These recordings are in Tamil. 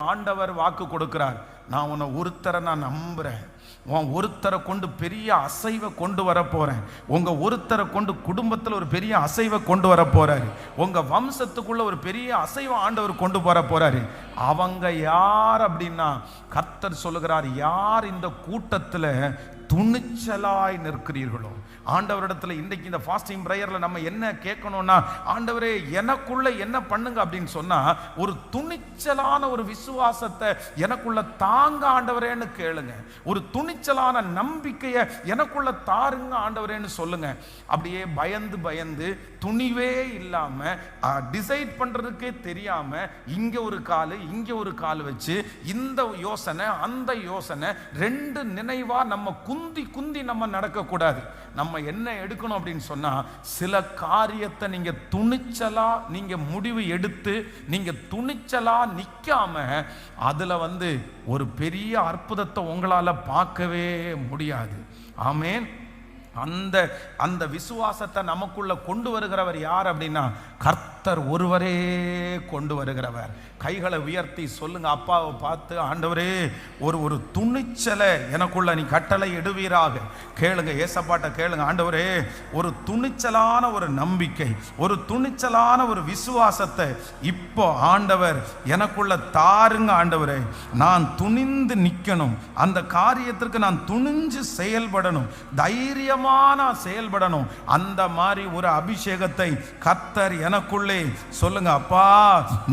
ஆண்டவர் வாக்கு கொடுக்கிறார், நான் உன்னை ஒருத்தரை நான் நம்புறேன், உன் ஒருத்தரை கொண்டு பெரிய அசைவை கொண்டு வர போறேன், உங்க ஒருத்தரை கொண்டு குடும்பத்தில் ஒரு பெரிய அசைவை கொண்டு வர போறாரு, உங்க வம்சத்துக்குள்ள ஒரு பெரிய அசைவை ஆண்டவர் கொண்டு வர போறாரு. அவங்க யார் அப்படின்னா கர்த்தர் சொல்லுகிறார், யார் இந்த கூட்டத்தில் துணிச்சலாய் நிற்கிறீர்களோ. ஆண்டவரிடத்துல இன்றைக்கு இந்த ஃபாஸ்டிங் பிரேயர்ல நம்ம என்ன கேட்கணும்னா, ஆண்டவரே எனக்குள்ள என்ன பண்ணுங்க அப்படின்னு சொன்னா, ஒரு துணிச்சலான ஒரு விசுவாசத்தை எனக்குள்ள தாங்க ஆண்டவரேன்னு கேளுங்க. ஒரு துணிச்சலான நம்பிக்கையை எனக்குள்ள தாருங்க ஆண்டவரேன்னு சொல்லுங்க. அப்படியே பயந்து பயந்து துணிவே இல்லாம டிசைட் பண்றதுக்கே தெரியாம இங்க ஒரு காலு இங்க ஒரு கால் வச்சு இந்த யோசனை அந்த யோசனை ரெண்டு நினைவா நம்ம குந்தி குந்தி நம்ம நடக்க கூடாது. நம்ம என்ன எடுக்கணும் அப்படின்னு சொன்னா, சில காரியத்தை நீங்க துணிச்சலா நீங்க முடிவு எடுத்து நீங்க துணிச்சலா நிக்காம அதுல ஒரு பெரிய அற்புதத்தை உங்களால பார்க்கவே முடியாது. ஆமென். அந்த அந்த விசுவாசத்தை நமக்குள்ள கொண்டு வருகிறவர் யார் அப்படின்னா கர்த்தர் ஒருவரே கொண்டு வருகிறவர். கைகளை உயர்த்தி சொல்லுங்க, அப்பாவை பார்த்து, ஆண்டவரே ஒரு துணிச்சலை எனக்குள்ள நீ கட்டளை இடுவீராக. கேளுங்க, ஏசப்பாட்ட கேளுங்க, ஆண்டவரே ஒரு துணிச்சலான ஒரு நம்பிக்கை, ஒரு துணிச்சலான ஒரு விசுவாசத்தை இப்போ ஆண்டவர் எனக்குள்ள தாருங்க ஆண்டவரே. நான் துணிந்து நிற்கணும், அந்த காரியத்திற்கு நான் துணிஞ்சு செயல்படணும், தைரியமான செயல்படணும். அந்த மாதிரி ஒரு அபிஷேகத்தை கர்த்தர் எனக்குள்ளே சொல்லுங்க, அப்பா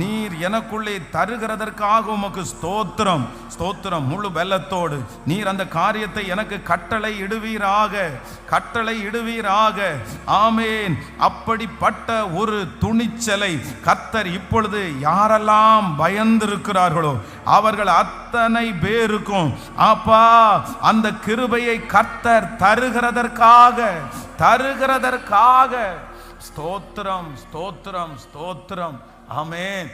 நீர் எனக்குள்ளே தருகிறதற்காக உமக்கு ஸ்தோத்திரம் ஸ்தோத்திரம். முழு பெலத்தோடு நீர் அந்த காரியத்தை எனக்கு கட்டளை இடுவீராக, கட்டளை இடுவீராக. ஆமேன். அப்படிப்பட்ட ஒரு துணிச்சலை கர்த்தர் இப்பொழுது யாரெல்லாம் பயந்திருக்கிறார்களோ அவர்கள் அத்தனை பேருக்கும் அப்பா அந்த கிருபையை கர்த்தர் தருகிறதற்காக ஸ்தோத்திரம் ஸ்தோத்திரம் ஸ்தோத்திரம். ஆமென்.